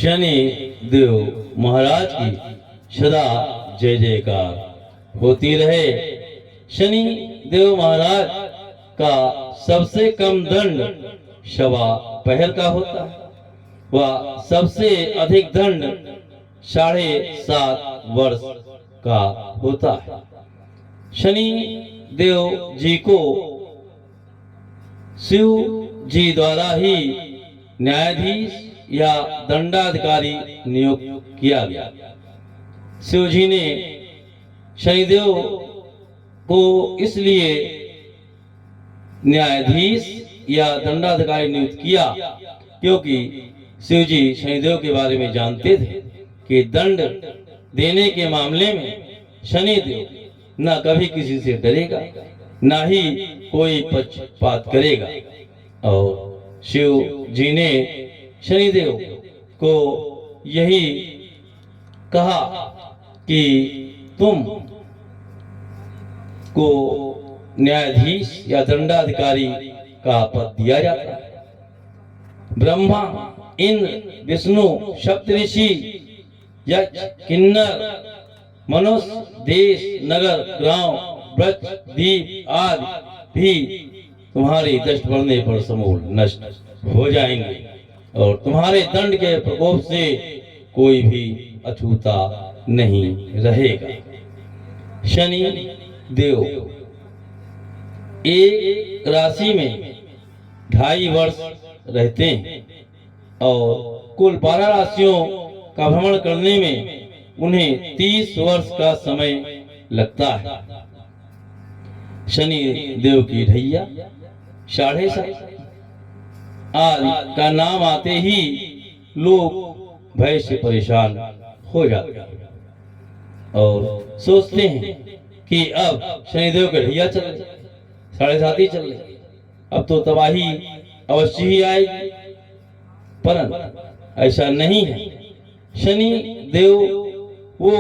शनि देव महाराज की सदा जय जयकार होती रहे। शनि देव महाराज का सबसे कम दंड 1.25 का होता है व सबसे अधिक दंड 7.5 वर्ष का होता है। शनि देव जी को शिव जी द्वारा ही न्यायाधीश या दंडाधिकारी नियुक्त किया गया। शिव जी ने शनिदेव को इसलिए न्यायाधीश या दंडाधिकारी नियुक्त किया क्योंकि शिव जी शनिदेव के बारे में जानते थे कि दंड देने के मामले में शनिदेव न कभी किसी से डरेगा, न ही कोई पक्षपात करेगा। और शिव जी ने शनिदेव को यही कहा कि तुम को न्यायाधीश या दंडाधिकारी का पद दिया जाता है। ब्रह्मा, इंद्र, विष्णु, सप्तऋषि, यक्ष, किन्नर, मनुष्य, देश, नगर, गांव, वृक्ष, द्वीप आदि भी तुम्हारी दृष्टि पड़ने पर समूल नष्ट हो जाएंगे और तुम्हारे दंड के प्रकोप से कोई भी अछूता नहीं रहेगा। शनि देव एक राशि में 2.5 वर्ष रहते हैं और कुल 12 राशियों का भ्रमण करने में उन्हें 30 वर्ष का समय लगता है। शनि देव की ढैया 7.5 आदि का नाम आते ही लोग भय से परेशान हो जाते हैं और सोचते हैं कि अब शनिदेव के ढैया चल रहे, 7.5 ही चल रहे, अब तो तबाही अवश्य ही आएगी। परंतु ऐसा नहीं है। शनि देव वो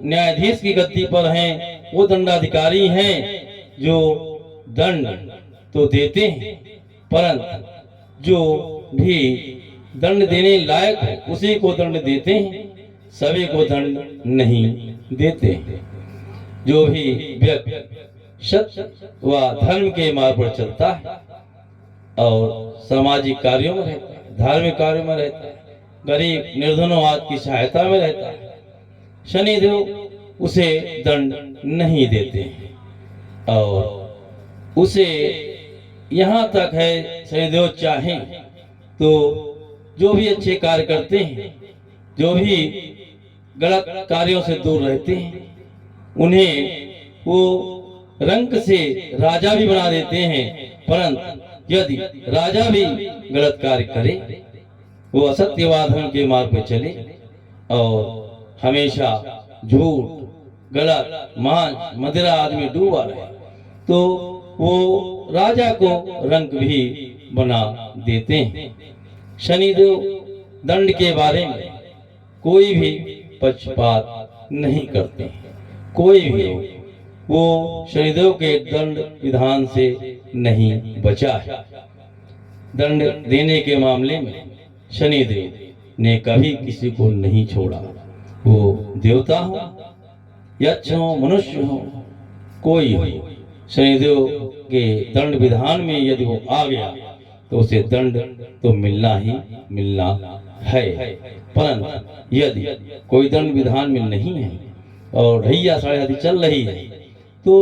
न्यायाधीश की गद्दी पर हैं, वो दंडाधिकारी हैं जो दंड तो देते हैं, परंतु जो भी दंड देने लायक है उसी को दंड देते हैं, सभी को दंड नहीं देते हैं। जो भी व्यक्ति सत्य व धर्म के मार्ग पर चलता है और सामाजिक कार्यों में रहता है, धार्मिक कार्यों में रहता है, गरीब निर्धनों आदि की सहायता में रहता है, शनिदेव उसे दंड नहीं देते हैं। और उसे यहाँ तक है शनिदेव चाहें तो जो भी अच्छे कार्य करते हैं, जो भी गलत कार्यों से दूर रहते हैं, उन्हें वो रंक से राजा भी बना देते हैं। परंतु यदि राजा भी गलत कार्य करे, वो असत्यवाद के मार्ग पर चले और हमेशा झूठ, गलत, मांस, मदिरा आदि में डूबा रहे, तो वो राजा को रंक भी बना देते हैं। शनिदेव दंड के बारे में कोई भी पक्षपात नहीं करते हैं। कोई भी वो शनिदेव के दंड विधान से नहीं बचा है। दंड देने के मामले में शनिदेव ने कभी किसी को नहीं छोड़ा। वो देवता हो, यक्ष हो, मनुष्य हो, कोई हो, शनिदेव के दंड विधान में यदि वो आ गया तो उसे दंड तो मिलना ही मिलना है। परंतु यदि कोई दंड विधान में नहीं है और ढैया 7.5 चल रही है तो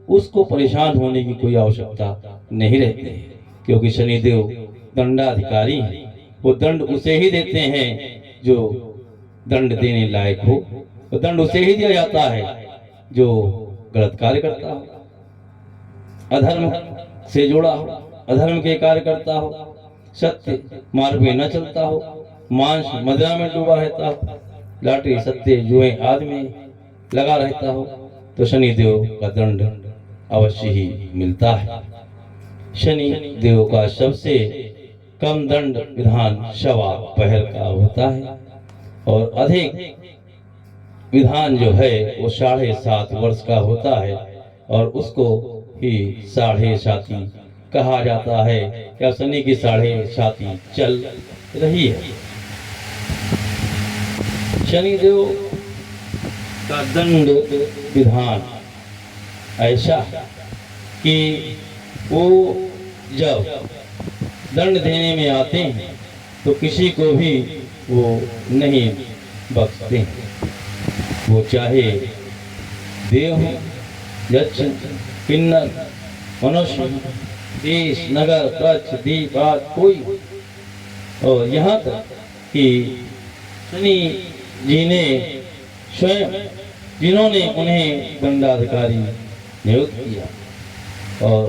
उसको परेशान होने की कोई आवश्यकता नहीं रहती है, क्योंकि शनिदेव दंडाधिकारी है। वो दंड उसे ही देते हैं जो दंड देने लायक हो, तो दंड उसे ही दिया जाता है जो गलत कार्य करता हो, अधर्म से जुड़ा हो, अधर्म के कार्य करता हो, सत्य मार्ग में न चलता हो, मांस मदिरा में डूबा रहता हो, लाटरी सत्य जुए आदि में लगा रहता हो, तो शनिदेव का दंड अवश्य ही मिलता है। शनि देव का सबसे कम दंड विधान 1.25 का होता है और अधिक विधान जो है वो 7.5 वर्ष का होता है और उसको ही 7.5 कहा जाता है। क्या शनि की 7.5 चल रही है। शनिदेव का दंड विधान ऐसा कि वो जब दंड देने में आते हैं तो किसी को भी वो नहीं बख्शते हैं। वो चाहे देव हो, यक्ष, किन्नर, मनुष्य, देश, नगर, कच्छ, दीप आदि कोई हो। और यहाँ तक कि शनि जी ने स्वयं जिन्होंने उन्हें दंडाधिकारी नियुक्त किया और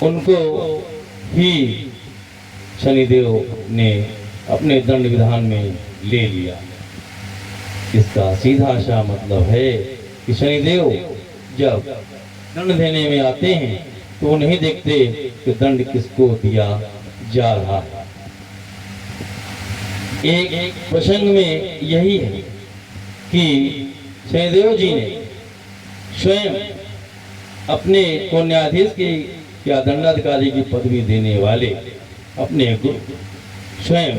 उनको ही शनिदेव ने अपने दंड विधान में ले लिया। इसका सीधा सा मतलब है कि शनिदेव जब दंड देने में आते हैं तो वो नहीं देखते कि दंड किसको दिया जा रहा है। एक प्रसंग में यही है कि शनिदेव जी ने स्वयं अपने को न्यायाधीश की या दंडाधिकारी की पदवी देने वाले अपने गुरु स्वयं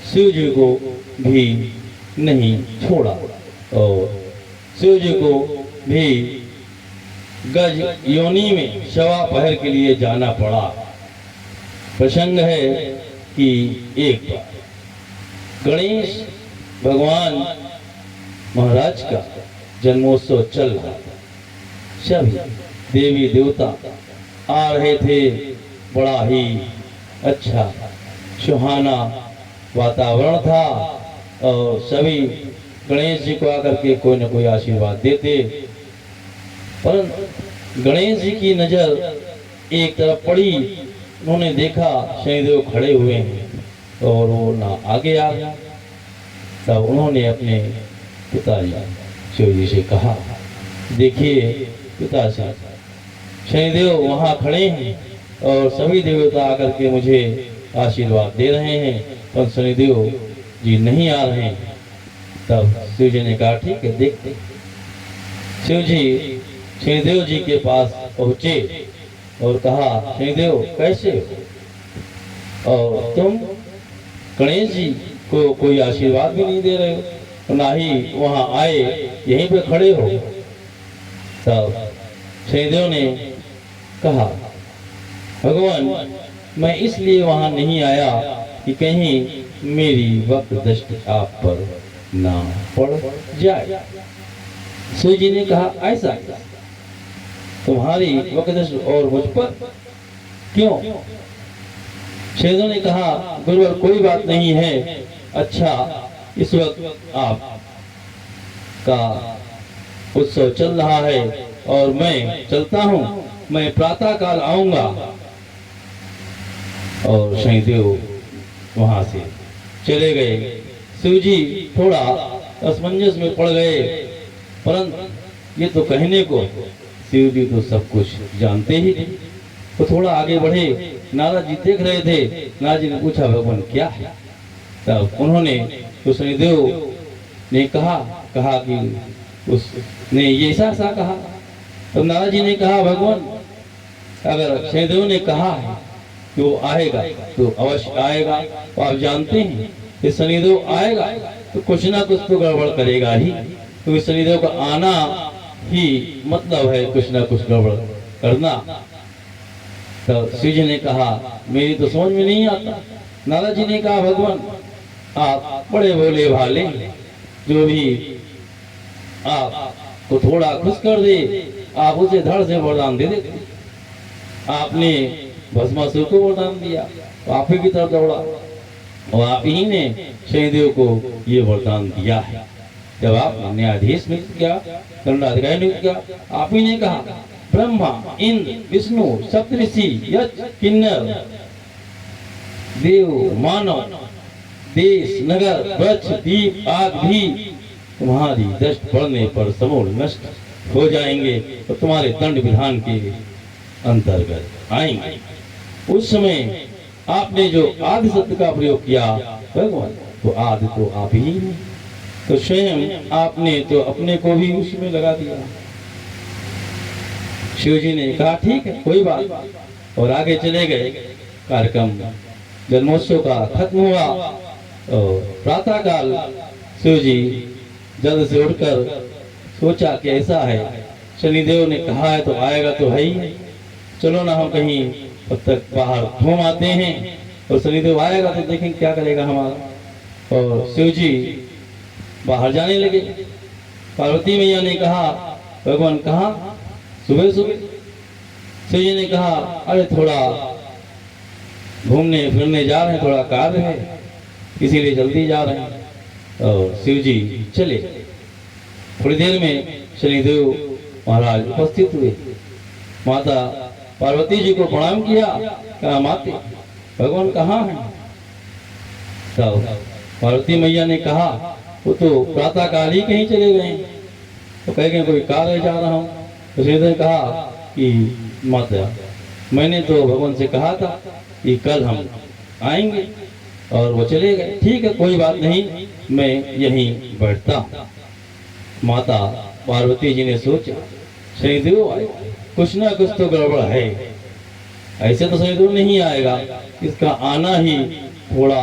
शिव जी को भी नहीं छोड़ा और शिव जी को भी गज योनि में शवा पहर के लिए जाना पड़ा। प्रसंग है कि एक बार गणेश भगवान महाराज का जन्मोत्सव चल रहा था। सभी देवी देवता आ रहे थे। बड़ा ही अच्छा सुहाना वातावरण था और सभी गणेश जी को आकर के कोई न कोई आशीर्वाद देते। परंतु गणेश जी की नजर एक तरफ पड़ी। उन्होंने देखा शनिदेव खड़े हुए हैं और वो ना आगे आ गया। तब उन्होंने अपने पिताजी शिव जी से कहा, देखिए पिताजी, शनिदेव वहाँ खड़े हैं और सभी देवता आकर के मुझे आशीर्वाद दे रहे हैं, पर शनिदेव जी नहीं आ रहे हैं। तब शिव जी ने कहा, ठीक है देखते। शिव जी शनिदेव जी के पास पहुँचे और कहा, शनिदेव कैसे हो और तुम गणेश जी को कोई आशीर्वाद भी नहीं दे रहे हो, ना ही वहाँ आए, यहीं पे खड़े हो। तब शनिदेव ने कहा, भगवान मैं इसलिए वहाँ नहीं आया कि कहीं मेरी वक्त दृष्टि आप पर ना पड़ जाए। शिव जी ने कहा, ऐसा तुम्हारी वक्त दृष्टि और मुझ पर क्यों? शनिदेव ने कहा, गुरुवर कोई बात नहीं है। अच्छा इस वक्त आप का उत्सव चल रहा है और मैं चलता हूँ, मैं प्रातः काल आऊंगा। और शनिदेव वहां से चले गए। शिव जी थोड़ा असमंजस में पड़ गए, परंतु ये तो कहने को शिव जी तो सब कुछ जानते ही थे। तो थोड़ा आगे बढ़े। नारद जी देख रहे थे। नारद जी ने पूछा, भगवान क्या है? तब उन्होंने तो शनिदेव ने कहा कि उसने ये ऐसा कहा। तो नारद जी ने कहा, भगवान अगर शनिदेव ने कहा है कि वो आएगा तो अवश्य आएगा। तो आप जानते हैं कि शनिदेव आएगा तो कुछ ना कुछ तो गड़बड़ करेगा ही, क्योंकि शनिदेव का आना ही मतलब है कुछ ना कुछ गड़बड़ करना। तो शिव जी ने कहा, मेरी तो समझ में नहीं आता। नारद जी ने कहा, भगवान आप बड़े भोले भाले, जो भी आपको थोड़ा खुश कर दे आप उसे धड़ से वरदान दे देते। आपने भस्मासुर को वरदान दिया तो आप ही की तरफ दौड़ा और आप ही ने शनिदेव को ये वरदान दिया है। जब आप न्यायाधीश नियुक्त किया, दंडाधिकारी नियुक्त किया, आप ही ने कहा, ब्रह्मा, इंद्र, विष्णु, सप्तऋषि, यक्ष, किन्नर, देव, मानव, देश, नगर, वृक्ष, दीप आदि भी तुम्हारी दृष्टि पड़ने पर समूल नष्ट हो जाएंगे तो तुम्हारे दंड विधान के अंतर्गत आएंगे। उस समय आपने जो आदि शब्द का प्रयोग किया भगवान, तो आदि तो आप ही हैं, तो स्वयं आपने तो अपने को भी उसमें लगा दिया। शिव जी ने कहा, ठीक है कोई बात, और आगे चले गए। कार्यक्रम जन्मोत्सव का खत्म हुआ और प्रातः काल शिव जी जल्द से उठकर सोचा कि ऐसा है, शनिदेव ने कहा है तो आएगा तो है ही, चलो ना हम कहीं तब तक बाहर घूम आते हैं, और शनिदेव आएगा तो देखेंगे क्या करेगा हमारा। और शिव जी बाहर जाने लगे। पार्वती मैया ने कहा, भगवान कहाँ सुबह सुबह? शिव जी ने कहा, अरे थोड़ा घूमने फिरने जा रहे हैं, थोड़ा कार्य है इसीलिए जल्दी जा रहे हैं। और शिव जी चले। थोड़ी देर में शनिदेव महाराज उपस्थित हुए। माता पार्वती जी को प्रणाम किया, कहा माते भगवान कहाँ हैं? तो पार्वती मैया ने कहा, वो तो प्रातः काल ही कहीं चले गए। तो कह गए कोई कार्य जा रहा हूँ। तो शनिदेव ने कहा कि माता मैंने तो भगवान से कहा था कि कल हम आएंगे, और वो चले गए। ठीक है कोई बात नहीं, मैं यहीं बैठता हूँ। माता पार्वती जी ने सोचा शनिदेव आए, कुछ ना कुछ तो गड़बड़ है, ऐसे तो शनिदेव नहीं आएगा, इसका आना ही थोड़ा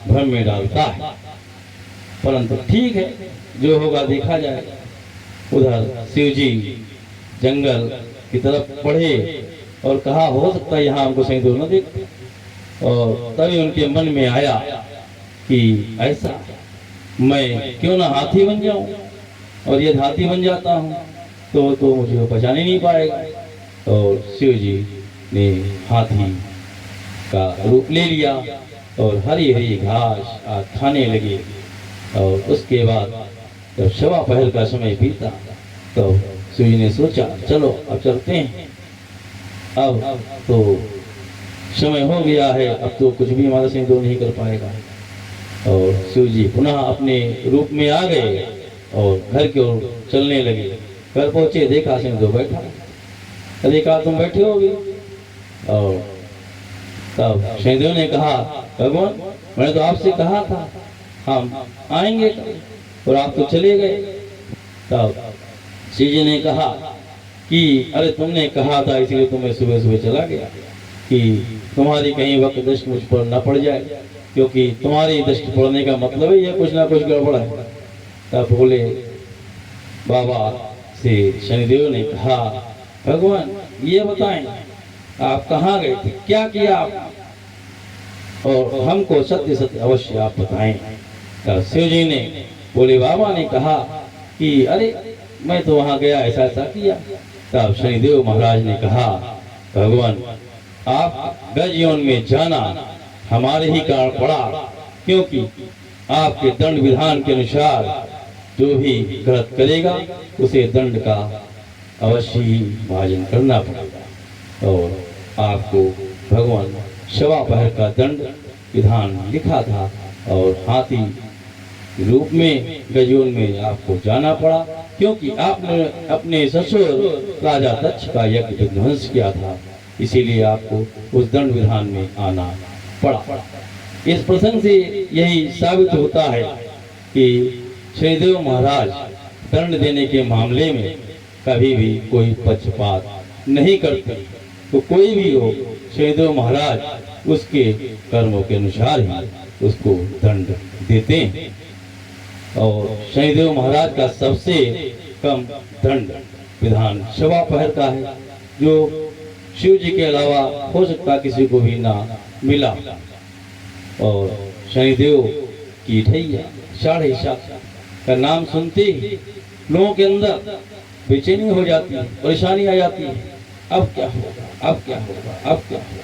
भ्रम में डालता है, परंतु ठीक है जो होगा देखा जाएगा। उधर शिव जी जंगल की तरफ बढ़े और कहा हो सकता है यहाँ हमको शनिदेव न देख। और तभी उनके मन में आया कि ऐसा मैं क्यों ना हाथी बन जाऊं, और यदि हाथी बन जाता हूं तो मुझे वो पहचान ही नहीं पाएगा। और शिव जी ने हाथी का रूप ले लिया और हरी हरी घास खाने लगे। और उसके बाद जब सवा पहर का समय बीता तो शिव जी ने सोचा चलो अब चलते हैं, अब तो समय हो गया है, अब तो कुछ भी हमारा शनिदेव नहीं कर पाएगा। और शिव जी पुनः अपने रूप में आ गए और घर की ओर चलने लगे। घर पहुंचे, देखा शनिदेव बैठा। देखा तुम बैठे होगे। और तब शनिदेव ने कहा भगवान मैंने तो आपसे कहा था हम आएंगे, और आप तो चले गए। तब शिव जी ने कहा कि अरे तुमने कहा था इसीलिए तो मैं सुबह सुबह चला गया कि तुम्हारी कहीं वक्त दृष्टि मुझ पर न पड़ जाए, क्योंकि तुम्हारी दृष्टि पड़ने का मतलब ही है कुछ ना कुछ गड़बड़ है। तब बोले बाबा से शनिदेव ने कहा भगवान ये बताएं आप कहाँ गए थे, क्या किया आप, और हमको सत्य सत्य अवश्य आप बताएं। तब शिव जी ने बोले बाबा ने कहा कि अरे मैं तो वहां गया ऐसा ऐसा किया। तब शनिदेव महाराज ने कहा भगवान आप गज यौन में जाना हमारे ही कारण पड़ा, क्योंकि आपके दंड विधान के अनुसार जो भी गलत करेगा उसे दंड का अवश्य ही भाजन करना पड़ेगा। और आपको भगवान सवा पहर का दंड विधान लिखा था, और हाथी रूप में गजोन में आपको जाना पड़ा, क्योंकि आपने अपने ससुर राजा दक्ष का यज्ञ विध्वंस किया था, इसीलिए आपको उस दंड विधान में आना पड़ा। इस प्रसंग से यही साबित होता है कि शनिदेव महाराज दंड देने के मामले में कभी भी कोई पक्षपात नहीं करते। तो कोई भी हो शनिदेव महाराज उसके कर्मों के अनुसार ही उसको दंड देते हैं। और शनिदेव महाराज का सबसे कम दंड विधान सवा पहर का है, जो शिव जी के अलावा हो सकता किसी को भी ना मिला। और शनिदेव की ढैया साढ़े सात का नाम सुनते ही लोगों के अंदर बेचैनी हो जाती है, परेशानी आ जाती है, अब क्या होगा अब क्या होगा अब क्या होगा,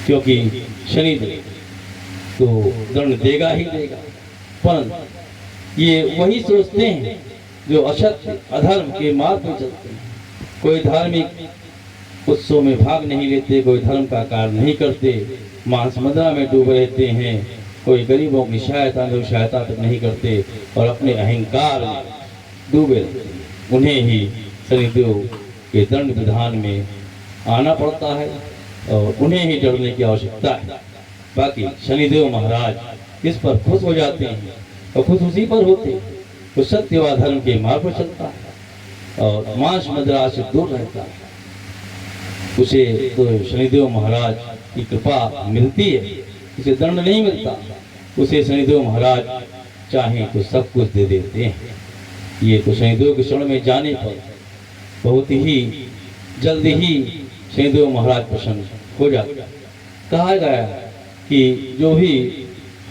क्योंकि शनिदेव तो दंड देगा ही देगा। परंतु ये वही सोचते हैं जो असत्य अधर्म के मार्ग पर चलते हैं। कोई धार्मिक उत्सव में भाग नहीं लेते, कोई धर्म का कार्य नहीं करते, मांस मदिरा में डूबे रहते हैं, कोई गरीबों की सहायता तक नहीं करते और अपने अहंकार में डूबे रहते हैं। उन्हें ही शनिदेव के दंड विधान में आना पड़ता है और उन्हें ही डरने की आवश्यकता है। बाकी शनिदेव महाराज इस पर खुश हो जाते हैं और खुश उसी पर होते हैं तो सत्य व धर्म के मार्ग पर चलता है और मांस मदिरा से दूर रहता है, उसे तो शनिदेव महाराज की कृपा मिलती है, उसे दंड नहीं मिलता। उसे शनिदेव महाराज चाहें तो सब कुछ दे देते हैं। ये तो शनिदेव के शरण में जाने पर बहुत ही जल्द ही शनिदेव महाराज प्रसन्न हो जाते। कहा गया कि जो भी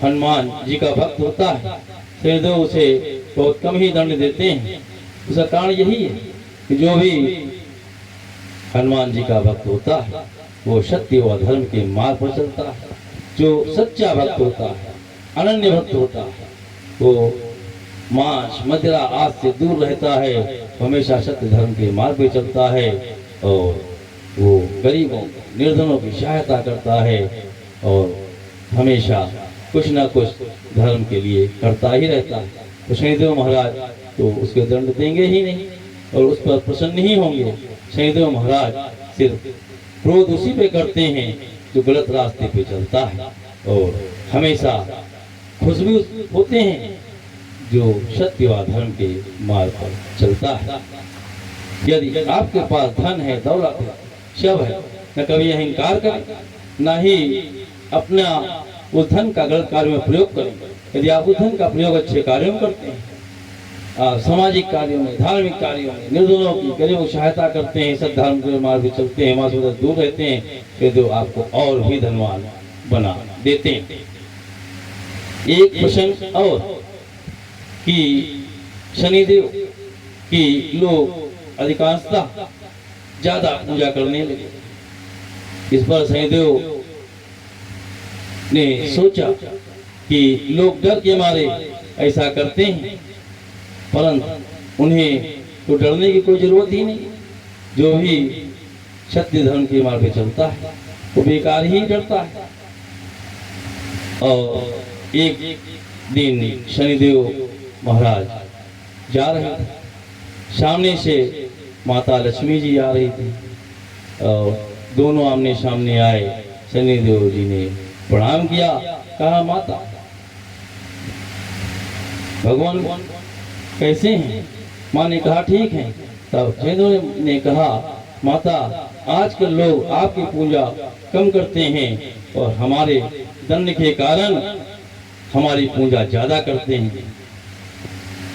हनुमान जी का भक्त होता है शनिदेव उसे बहुत कम ही दंड देते हैं। उसका कारण यही है कि जो भी हनुमान जी का भक्त होता है वो सत्य व धर्म के मार्ग पर चलता है। जो सच्चा भक्त होता है, अनन्य भक्त होता है, वो मांस मदिरा आदि से दूर रहता है, हमेशा सत्य धर्म के मार्ग पर चलता है और वो गरीबों निर्धनों की सहायता करता है और हमेशा कुछ ना कुछ धर्म के लिए करता ही रहता है। तो शनिदेव महाराज तो उसके दंड देंगे ही नहीं और उस पर प्रसन्न ही होंगे। शनिदेव महाराज सिर्फ क्रोध उसी पे करते हैं जो गलत रास्ते पे चलता है और हमेशा खुश भी होते हैं जो सत्य व धर्म के मार्ग पर चलता है। यदि आपके पास धन है, दौलत है, सब है, न कभी अहंकार करें, न ही अपना उस धन का गलत कार्य में प्रयोग करें। यदि आप उस धन का प्रयोग अच्छे कार्यों में करते हैं, सामाजिक कार्यों में, धार्मिक कार्यों में, निर्धनों की गरीबों की सहायता करते हैं, सब धर्म के मार्ग पर चलते हैं, मां से दूर रहते हैं, तो आपको और भी धनवान बना देते हैं। एक प्रसंग और कि शनिदेव की लोग अधिकांशतः ज्यादा पूजा करने लगे। इस पर शनिदेव ने सोचा कि लोग डर के मारे ऐसा करते हैं, परंतु उन्हें तो डरने की कोई जरूरत ही नहीं। जो भी सत्य धर्म के मार्ग पे चलता है वो बेकार ही डरता है। और एक दिन शनिदेव महाराज जा रहे थे, सामने से माता लक्ष्मी जी आ रही थी और दोनों आमने सामने आए। शनिदेव जी ने प्रणाम किया, कहा माता भगवान कैसे हैं? माँ ने कहा ठीक है। तब शनिदेव ने कहा माता आजकल लोग आपकी पूजा कम करते हैं और हमारे दंड के कारण हमारी पूजा ज्यादा करते हैं।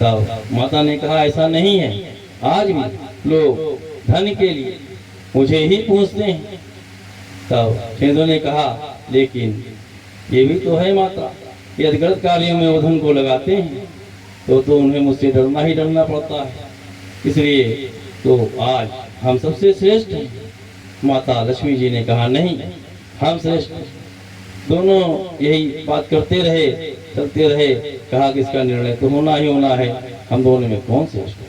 तब माता ने कहा ऐसा नहीं है, आज भी लोग धन के लिए मुझे ही पूछते हैं। तब शनिदेव ने कहा लेकिन ये भी तो है माता, यदि गलत कार्यों में वो धन को लगाते हैं तो उन्हें मुझसे डरना ही डरना पड़ता है। इसलिए तो आज हम सबसे श्रेष्ठ हैं। माता लक्ष्मी जी ने कहा नहीं, हम श्रेष्ठ हैं। दोनों यही बात करते रहे, चलते रहे। कहा कि इसका निर्णय तो होना ही होना है, हम दोनों में कौन श्रेष्ठ है?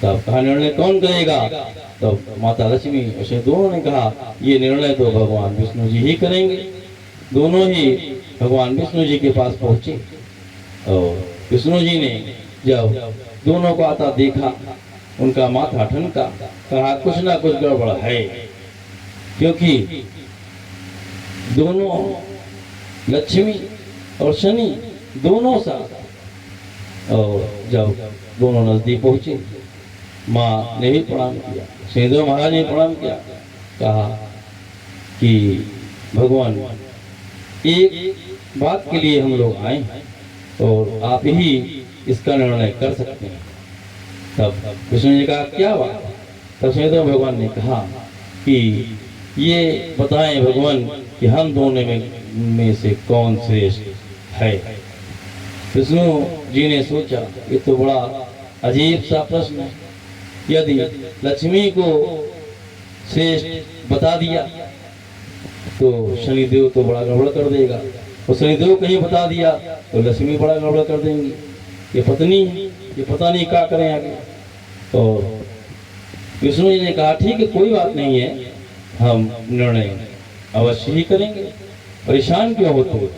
तब कहा निर्णय कौन करेगा? तब माता लक्ष्मी और दोनों ने कहा ये निर्णय तो भगवान विष्णु जी ही करेंगे। दोनों ही भगवान विष्णु जी के पास पहुंचे और विष्णु जी ने जब दोनों को आता देखा, उनका माथा ठनका, कहा कुछ ना कुछ गड़बड़ है, क्योंकि दोनों लक्ष्मी और शनि दोनों साथ। और जब दोनों नजदीक पहुंचे, माँ ने भी प्रणाम किया, शनिदेव महाराज ने प्रणाम किया, कहा कि भगवान एक बात के लिए हम लोग आए और आप ही इसका निर्णय कर सकते हैं। तब विष्णु जी कहा क्या बात? तब शनिदेव भगवान ने कहा कि ये बताएं भगवान कि हम दोनों में से कौन श्रेष्ठ है। विष्णु जी ने सोचा ये तो बड़ा अजीब सा प्रश्न है। यदि लक्ष्मी को श्रेष्ठ बता दिया तो शनिदेव तो बड़ा गड़बड़ कर देगा, और शनिदेव कहीं बता दिया तो लक्ष्मी बड़ा गड़बड़ कर देंगी। ये पत्नी है, ये पता नहीं क्या करें आगे। तो विष्णु जी ने कहा ठीक है कोई बात नहीं है, हम निर्णय अवश्य ही करेंगे, परेशान क्यों होते हो?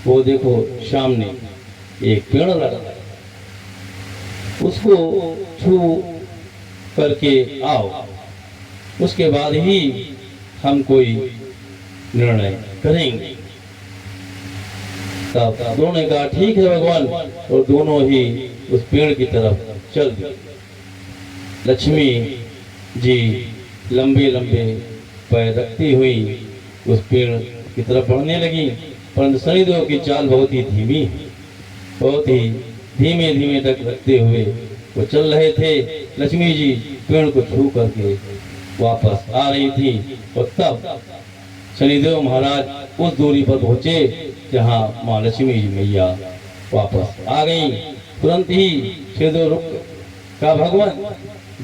वो देखो सामने एक पेड़ लगा, उसको छू करके आओ, उसके बाद ही हम कोई निर्णय करेंगे। तब दोनों ने कहा ठीक है भगवान, और दोनों ही उस पेड़ की तरफ चल दिए। लक्ष्मी जी लंबे लंबे पैर रखती हुई उस पेड़ की तरफ बढ़ने लगी परंतु शनिदेव की चाल बहुत ही धीमी है, बहुत ही धीमे धीमे तक रखते हुए वो चल रहे थे। लक्ष्मी जी पेड़ को छू करके वापस आ रही थी और तब शनिदेव महाराज उस दूरी पर पहुंचे जहां माँ लक्ष्मी जी मैया वापस आ गई। तुरंत ही शनिदेव रुक का भगवान,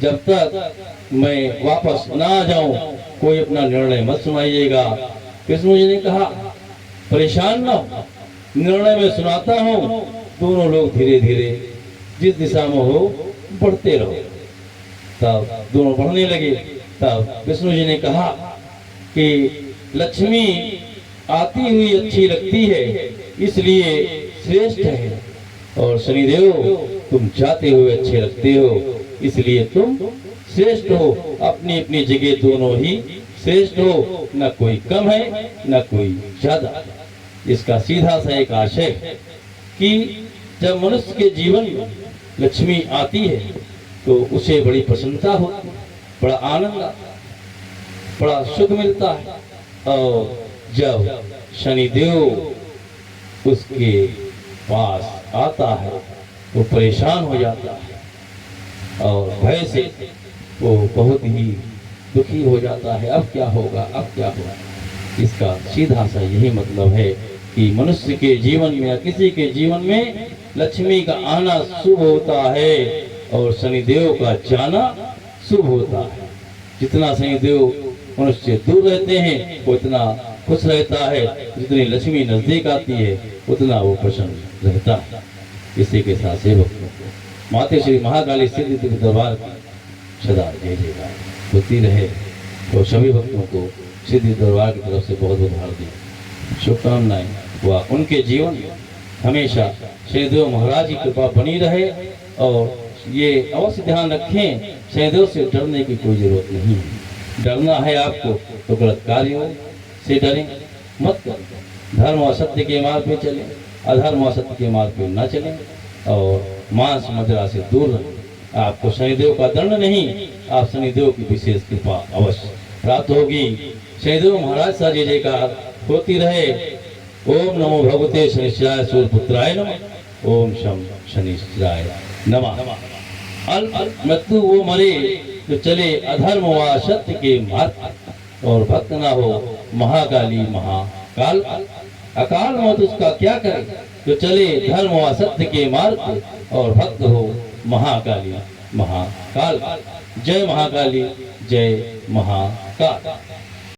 जब तक मैं वापस ना आ जाऊं कोई अपना निर्णय मत सुनाइएगा। कृष्ण जी ने कहा परेशान ना हो, निर्णय में सुनाता हूं, दोनों लोग धीरे धीरे जिस दिशा में हो बढ़ते रहो। तब दोनों बढ़ने लगे। तब विष्णु जी ने कहा कि लक्ष्मी आती हुई अच्छी लगती है इसलिए श्रेष्ठ है, और शनिदेव तुम जाते हुए अच्छे लगते हो इसलिए तुम श्रेष्ठ हो। अपनी अपनी जगह दोनों ही श्रेष्ठ हो, न कोई कम है न कोई ज्यादा। इसका सीधा सा एक आशय है कि जब मनुष्य के जीवन में लक्ष्मी आती है तो उसे बड़ी प्रसन्नता होती है, बड़ा आनंद आता है, बड़ा सुख मिलता है। और जब शनिदेव उसके पास आता है वो परेशान हो जाता है और भय से वो बहुत ही दुखी हो जाता है। अब क्या होगा, अब क्या होगा। इसका सीधा सा यही मतलब है कि मनुष्य के जीवन में या किसी के जीवन में लक्ष्मी का आना शुभ होता है और शनिदेव का जाना शुभ होता है। जितना शनिदेव मनुष्य से दूर रहते हैं वो इतना खुश रहता है, जितनी लक्ष्मी नजदीक आती है उतना वो प्रसन्न रहता है। इसी के साथ सेवक माते श्री महाकाली सिद्धि के दरबार की सदा जय जयकार होती रहे। तो सभी भक्तों को सिद्धि दरबार की तरफ से बहुत बहुत हार्दिक शुभकामनाएं। वह उनके जीवन में हमेशा शनिदेव महाराज की कृपा बनी रहे। और ये अवश्य ध्यान रखें, शनिदेव से डरने की कोई जरूरत नहीं है। डरना है आपको तो गलत कार्यों से डरें, मत करें। धर्म और सत्य के मार्ग पे चलें, अधर्म और सत्य के मार्ग पे न चलें और मांस मदिरा से दूर रहें। आपको शनिदेव का दंड नहीं, आप शनिदेव की विशेष कृपा अवश्य प्राप्त होगी। शनिदेव महाराज सा जय जयकार होती रहे। ओम नमो भगवते शनिश्चराय सूर्यपुत्राय नमः। ओम शम शनिश्चराय नमः। अल्प मृत्यु वो मरे जो चले अधर्म व सत्य के मार्ग, और भक्त ना हो महाकाली महाकाल। अकाल मौत उसका क्या करे जो चले धर्म व सत्य के मार्ग, और भक्त हो महाकाली महाकाल। जय महाकाली, जय महाकाल।